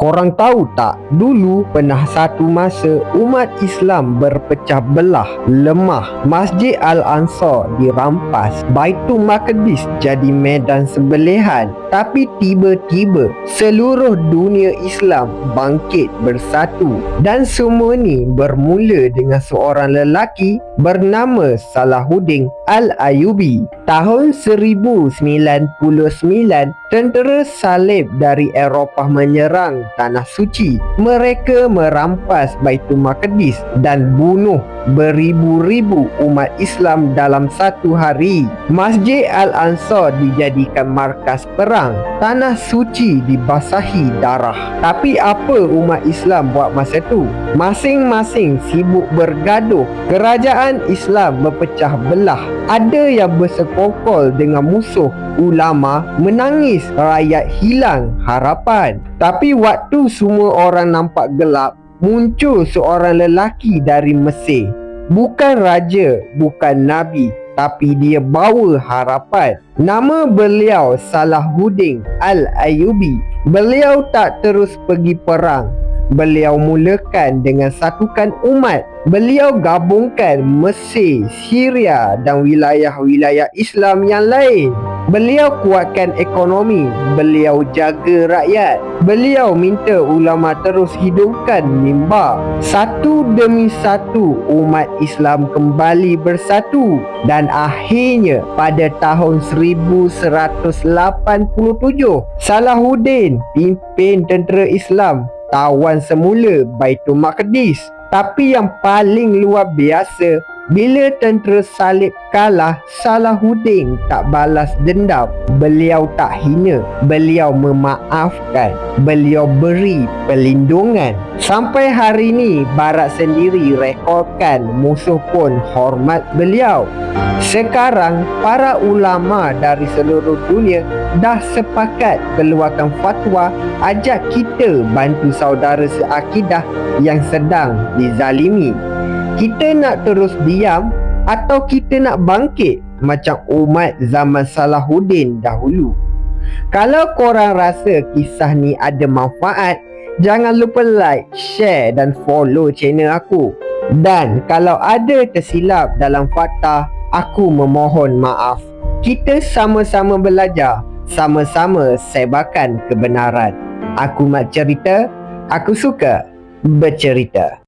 Korang tahu tak, dulu pernah satu masa umat Islam berpecah belah, lemah. Masjid Al-Aqsa dirampas, Baitul Maqdis jadi medan sembelihan. Tapi tiba-tiba seluruh dunia Islam bangkit bersatu. Dan semua ni bermula dengan seorang lelaki bernama Salahuddin Al-Ayyubi. Tahun 1099, tentera salib dari Eropah menyerang Tanah Suci. Mereka merampas Baitul Maqdis dan bunuh beribu-ribu umat Islam dalam satu hari. Masjid Al-Aqsa dijadikan markas perang. Tanah Suci dibasahi darah. Tapi apa umat Islam buat masa tu? Masing-masing sibuk bergaduh. Kerajaan Islam berpecah belah. Ada yang bersekongkol dengan musuh. Ulama menangis, rakyat hilang harapan. Tapi waktu semua orang nampak gelap, muncul seorang lelaki dari Mesir. Bukan raja, bukan nabi, tapi dia bawa harapan. Nama beliau Salahuddin Al-Ayyubi. Beliau tak terus pergi perang. Beliau mulakan dengan satukan umat. Beliau gabungkan Mesir, Syria dan wilayah-wilayah Islam yang lain. Beliau kuatkan ekonomi. Beliau jaga rakyat. Beliau minta ulama terus hidupkan mimbar. Satu demi satu umat Islam kembali bersatu. Dan akhirnya pada tahun 1187, Salahuddin pimpin tentera Islam tawan semula Baitul Maqdis. Tapi yang paling luar biasa, bila tentera salib kalah, Salahuddin tak balas dendam. Beliau tak hina. Beliau memaafkan. Beliau beri perlindungan. Sampai hari ni, Barat sendiri rekodkan musuh pun hormat beliau. Sekarang, para ulama dari seluruh dunia dah sepakat keluarkan fatwa ajak kita bantu saudara seakidah yang sedang dizalimi. Kita nak terus diam atau kita nak bangkit macam umat zaman Salahuddin dahulu? Kalau korang rasa kisah ni ada manfaat, jangan lupa like, share dan follow channel aku. Dan kalau ada tersilap dalam fakta, aku memohon maaf. Kita sama-sama belajar, sama-sama sebarkan kebenaran. Aku Mat Cerita, aku suka bercerita.